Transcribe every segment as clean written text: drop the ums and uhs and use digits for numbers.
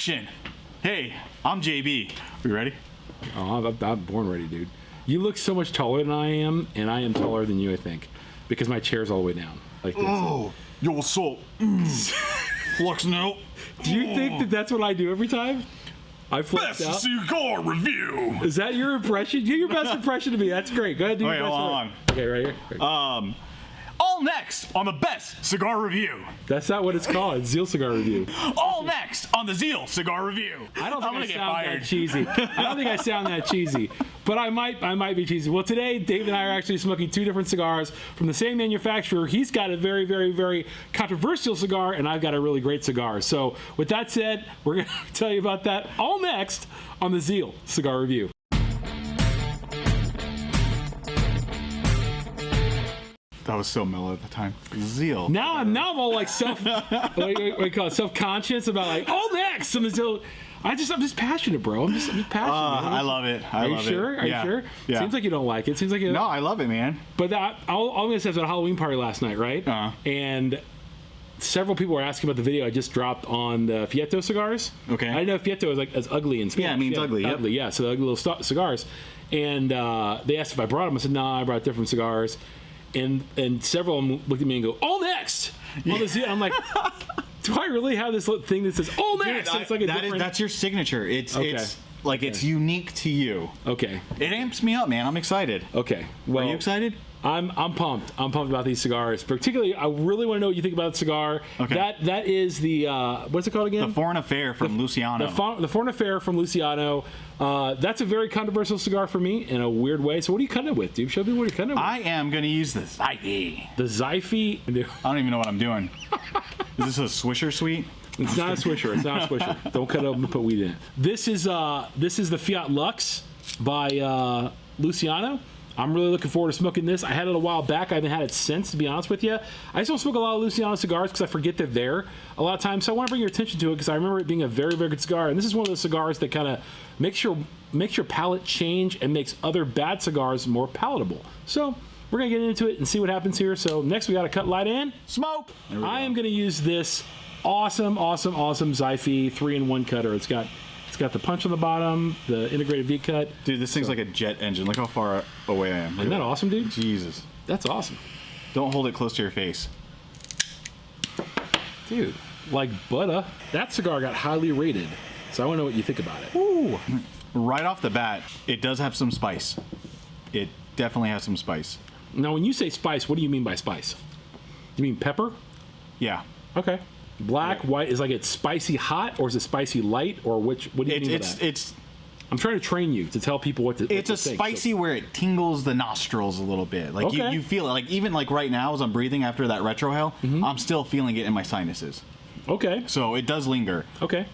action. Hey, I'm JB. Are you ready? Oh, I'm born ready, dude. You look so much taller than I am, and I am taller than you, I think, because my chair's all the way down, like this. Oh, yo, what's up? Flux now. Do you think that that's what I do every time? I flex Best out. cigar review. Is that your impression? Do your best impression to me. That's great. Go ahead, do your Okay, best. hold on. Okay, right here. All next on the best cigar review. That's not what it's called. It's Zeal Cigar Review. All next on the Zeal cigar review. I don't think I'm gonna I get sound fired. that cheesy. I don't think I sound that cheesy, but I might be cheesy. Well, today Dave and I are actually smoking two different cigars from the same manufacturer. He's got a very, very, very controversial cigar, and I've got a really great cigar. So with that said, we're going to tell you about that all next on the Zeal Cigar Review. That was so mellow at the time. Zeal. Now I'm all like what do you call it? Self-conscious about like all next on the Zeal. I'm just passionate, bro. I'm just passionate. I love it. Are you sure? Are you sure? Yeah. Seems like you don't like it. Seems like you don't. No, I love it, man. But all I'm gonna say is at a Halloween party last night, right? And several people were asking about the video I just dropped on the Fieto cigars. Okay. I didn't know Fieto is like as ugly in Spanish. Yeah, it means ugly. Yep. Ugly, yeah. So the ugly little cigars. And they asked if I brought them. I said, no, I brought different cigars. And several of them looked at me and go, all next. Yeah. I'm like, do I really have this little thing that says all next? Dude, it's like that's your signature. It's it's unique to you. Okay. It amps me up, man. I'm excited. Okay. Well, are you excited? I'm pumped. I'm pumped about these cigars. Particularly, I really want to know what you think about the cigar. Okay. That is the what's it called again? The Foreign Affair from Luciano. The Foreign Affair from Luciano. That's a very controversial cigar for me in a weird way. So what are you cutting it with, dude? Show me what you're cutting it with. I am going to use the Zyphy. The Zyphy. I don't even know what I'm doing. Is this a Swisher Sweet? It's not a Swisher. It's not a Swisher. Don't cut it open and put weed in it. This is the Fiat Lux by Luciano. I'm really looking forward to smoking this. I had it a while back. I haven't had it since, to be honest with you. I just don't smoke a lot of Luciano cigars because I forget they're there a lot of times. So I want to bring your attention to it because I remember it being a very, very good cigar. And this is one of those cigars that kind of makes your palate change and makes other bad cigars more palatable. So we're going to get into it and see what happens here. So next we got to cut, light, and smoke. I am going to use this awesome Zyphy 3-in-1 cutter. It's got the punch on the bottom, the integrated V-cut. Dude, this thing's like a jet engine. Look how far away I am. Isn't that awesome, dude? Jesus. That's awesome. Don't hold it close to your face. Dude, like butter. That cigar got highly rated, so I want to know what you think about it. Ooh. Right off the bat, it does have some spice. It definitely has some spice. Now, when you say spice, what do you mean by spice? You mean pepper? Yeah. Okay. Black, white, is like it's spicy hot, or is it spicy light, or which? What do you mean by that? I'm trying to train you to tell people what to think. It's a spicy where it tingles the nostrils a little bit. Like you feel it. Like even like right now as I'm breathing after that retrohale, I'm still feeling it in my sinuses. Okay. So it does linger. Okay.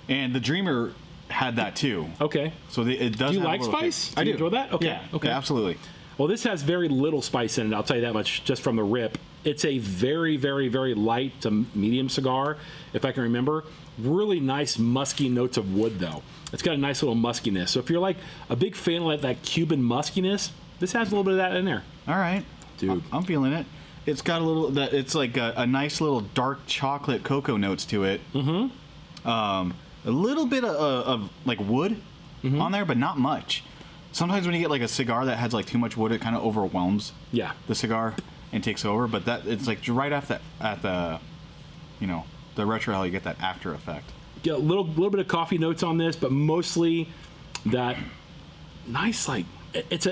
And the Dreamer had that too. Okay. So it does. Do you have like a little spice? kick. I do. You enjoy that? Okay. Yeah. Okay. Yeah, absolutely. Well, this has very little spice in it. I'll tell you that much just from the rip. It's a very, very, very light to medium cigar, if I can remember. Really nice musky notes of wood, though. It's got a nice little muskiness. So if you're like a big fan of that Cuban muskiness, this has a little bit of that in there. All right, dude, I'm feeling it. It's got a little. It's like a nice little dark chocolate cocoa notes to it. Mm-hmm. A little bit of like wood on there, but not much. Sometimes when you get like a cigar that has like too much wood, it kind of overwhelms the cigar and takes over. But that it's like right after at the retrohale, you get that after effect. Get a little bit of coffee notes on this, but mostly that nice like it's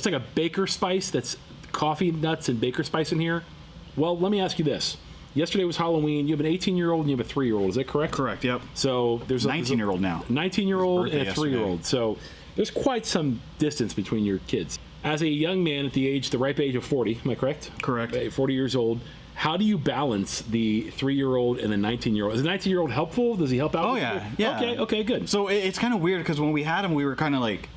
like a baker spice. That's coffee nuts and baker spice in here. Well, let me ask you this. Yesterday was Halloween. You have an 18-year-old and you have a 3-year-old. Is that correct? Correct. Yep. So there's a 19-year-old now. 19-year-old and a 3-year-old. So there's quite some distance between your kids. As a young man at the ripe age of 40, am I correct? Correct. 40 years old. How do you balance the 3-year-old and the 19-year-old? Is the 19-year-old helpful? Does he help out? Oh, yeah. Yeah. Okay, good. So it's kind of weird because when we had him, we were kind of like,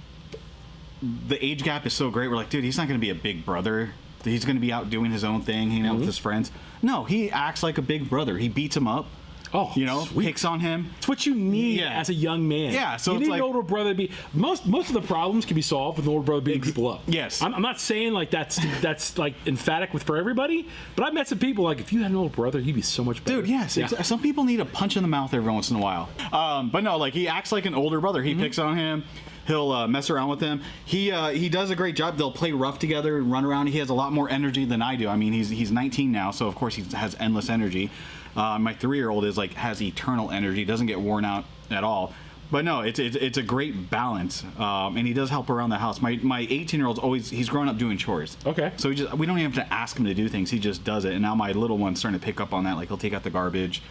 the age gap is so great. We're like, dude, he's not going to be a big brother. He's going to be out doing his own thing, hanging out with his friends. No, he acts like a big brother. He beats him up. Oh, you know, sweet. picks on him. It's what you need as a young man. Yeah, so you it's need like, an older brother to be. Most of the problems can be solved with an older brother beating people up. Yes. I'm not saying like that's like emphatic for everybody, but I've met some people like if you had an older brother, he'd be so much better. Dude, yes. Yeah. Some people need a punch in the mouth every once in a while. But no, like he acts like an older brother. He picks on him. He'll mess around with him. He does a great job. They'll play rough together and run around. He has a lot more energy than I do. I mean, he's 19 now, so of course he has endless energy. My 3-year-old is has eternal energy. Doesn't get worn out at all. But no, it's a great balance, and he does help around the house. My 18-year-old's he's grown up doing chores. Okay. So we don't even have to ask him to do things. He just does it. And now my little one's starting to pick up on that. Like he'll take out the garbage.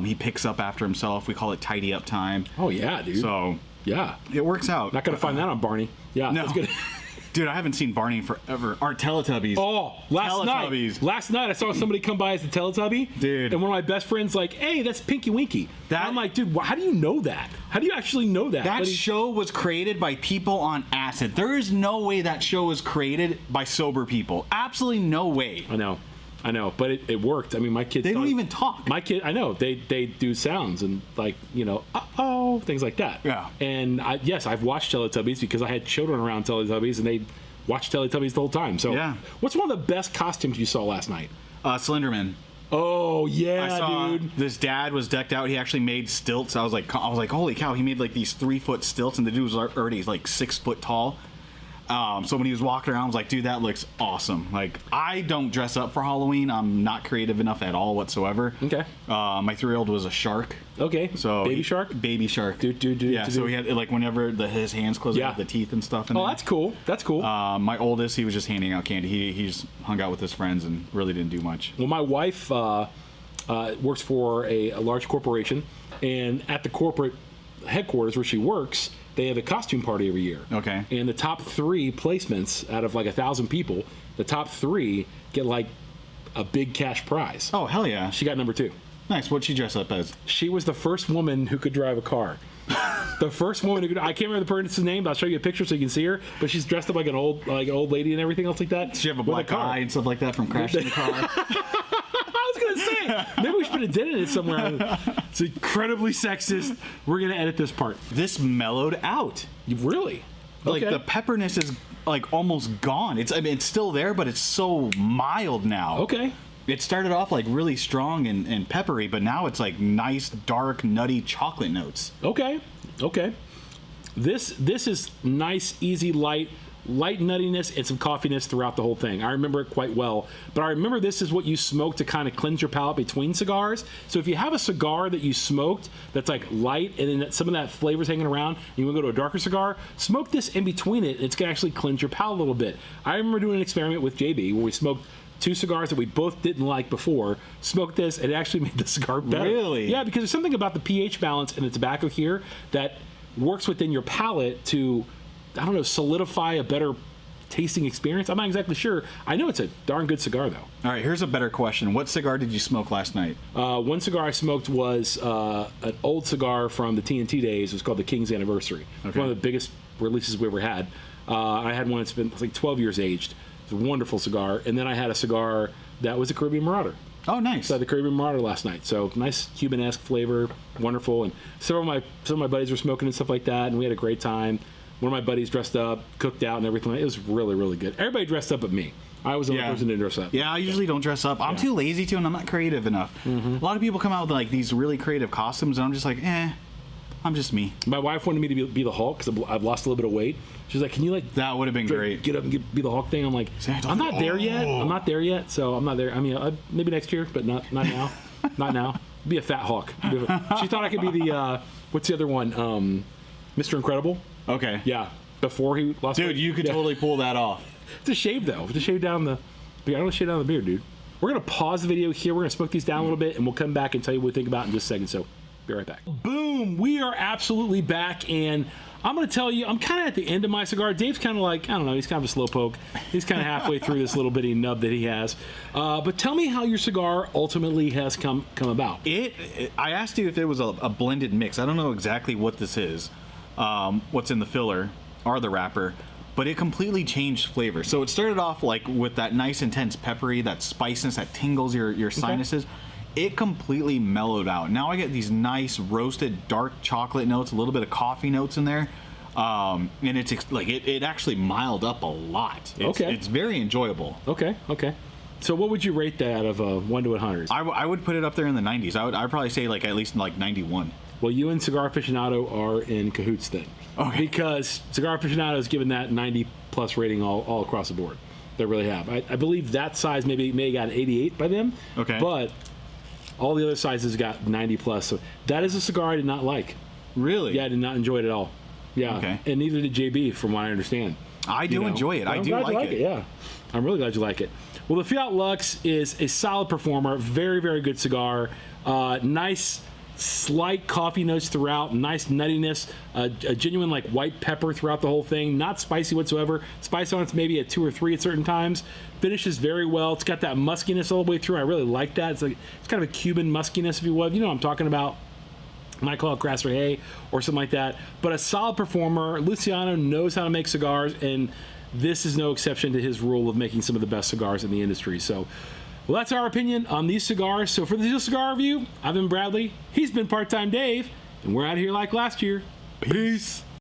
He picks up after himself. We call it tidy up time. Oh yeah, dude. So yeah, it works out. Not gonna find that on Barney. Yeah, No. that's good. Dude, I haven't seen Barney in forever. Our Teletubbies. Oh, last night I saw somebody come by as a Teletubby. Dude. And one of my best friends like, hey, that's Pinky Winky. And I'm like, dude, how do you know that? How do you actually know that? That show was created by people on acid. There is no way that show was created by sober people. Absolutely no way. I know, but it worked. I mean, my kids... They don't even talk. My kid, I know, they do sounds and like, you know, uh-oh, things like that. Yeah. And yes, I've watched Teletubbies because I had children around Teletubbies and they watched Teletubbies the whole time. So yeah. What's one of the best costumes you saw last night? Slenderman. Oh yeah, I saw dude. This dad was decked out. He actually made stilts. I was like, holy cow! He made like these 3-foot stilts, and the dude was already like 6 foot tall. So when he was walking around, I was like, dude, that looks awesome. Like, I don't dress up for Halloween. I'm not creative enough at all whatsoever. Okay. My 3-year-old was a shark. Okay. So baby shark. Baby shark. Yeah. So he had like whenever his hands closed, he had the teeth and stuff. That's cool. That's cool. My oldest, he was just handing out candy. He just hung out with his friends and really didn't do much. Well, my wife works for a large corporation, and at the corporate headquarters where she works, they have a costume party every year. Okay. And the top 3 placements out of like 1,000 people, the top 3 get like a big cash prize. Oh, hell yeah. She got number 2. Nice. What'd she dress up as? She was the first woman who could drive a car. The first woman who could... I can't remember the person's name, but I'll show you a picture so you can see her. But she's dressed up like an old lady and everything else like that. Does she have a black eye and stuff like that from crashing the car? I was going to say, maybe we should put a dent in it somewhere. It's incredibly sexist. We're going to edit this part. This mellowed out. Really? Like the pepperness is like almost gone. It's still there, but it's so mild now. Okay. It started off like really strong and peppery, but now it's like nice, dark, nutty chocolate notes. Okay. This is nice, easy, light nuttiness and some coffeeness throughout the whole thing. I remember it quite well, but I remember this is what you smoke to kind of cleanse your palate between cigars. So if you have a cigar that you smoked that's like light and then some of that flavor's hanging around and you want to go to a darker cigar, smoke this in between it and it's going to actually cleanse your palate a little bit. I remember doing an experiment with JB where we smoked 2 cigars that we both didn't like before, smoked this, and it actually made the cigar better. Really? Yeah, because there's something about the pH balance in the tobacco here that works within your palate to, I don't know, solidify a better tasting experience. I'm not exactly sure. I know it's a darn good cigar, though. All right, here's a better question. What cigar did you smoke last night? One cigar I smoked was an old cigar from the TNT days. It was called the King's Anniversary. Okay. One of the biggest releases we ever had. I had one that's been like 12 years aged. It's a wonderful cigar. And then I had a cigar that was a Caribbean Marauder. Oh, nice. So I had the Caribbean Marauder last night. So nice Cuban-esque flavor, wonderful. And some of my buddies were smoking and stuff like that, and we had a great time. One of my buddies dressed up, cooked out, and everything. It was really, really good. Everybody dressed up but me. I was the only person to dress up. Yeah, I usually don't dress up. I'm too lazy to, and I'm not creative enough. A lot of people come out with like these really creative costumes, and I'm just like, I'm just me. My wife wanted me to be the Hulk because I've lost a little bit of weight. She's like, "Can you like that would have been great? Get up and be the Hulk thing." I'm like, I'm not there yet. I'm not there yet. So I'm not there. I mean, maybe next year, but not now. Not now. Be a fat Hulk. She thought I could be the what's the other one? Mr. Incredible. Okay. Yeah. Before he lost weight. Dude, you could totally pull that off. It's a shave though. To shave down the beard. I don't shave down the beard, dude. We're gonna pause the video here. We're gonna smoke these down a little bit, and we'll come back and tell you what we think about it in just a second. So. Be right back. Boom! We are absolutely back, and I'm going to tell you, I'm kind of at the end of my cigar. Dave's kind of like, I don't know, he's kind of a slowpoke. He's kind of halfway through this little bitty nub that he has. But tell me how your cigar ultimately has come about. I asked you if it was a blended mix. I don't know exactly what this is, what's in the filler or the wrapper, but it completely changed flavor. So it started off like with that nice intense peppery, that spiciness that tingles your sinuses. it completely mellowed out. Now I get these nice roasted dark chocolate notes, a little bit of coffee notes in there. And it's like it actually mild up a lot. It's very enjoyable. Okay. So what would you rate that out of 1 to 100? I would put it up there in the 90s. I'd probably say like at least like 91. Well, you and Cigar Aficionado are in cahoots then. Okay. Because Cigar Aficionado has given that 90 plus rating all across the board. They really have. I believe that size may have got an 88 by them. Okay. But all the other sizes got 90 plus. So that is a cigar I did not like. Really? Yeah, I did not enjoy it at all. Yeah. Okay. And neither did JB, from what I understand. I do enjoy it. Well, I do like it. Yeah. I'm really glad you like it. Well, the Fiat Lux is a solid performer. Very, very good cigar. Nice, slight coffee notes throughout. Nice nuttiness. A genuine like white pepper throughout the whole thing. Not spicy whatsoever. Spice on it's maybe a 2 or 3 at certain times. Finishes very well. It's got that muskiness all the way through. I really like that. It's kind of a Cuban muskiness, if you would. You know what I'm talking about. Might call it Grass or Hay or something like that. But a solid performer. Luciano knows how to make cigars, and this is no exception to his rule of making some of the best cigars in the industry. So, well, that's our opinion on these cigars. So for the Zeal Cigar Review, I've been Bradley. He's been Part-Time Dave, and we're out of here like last year. Peace.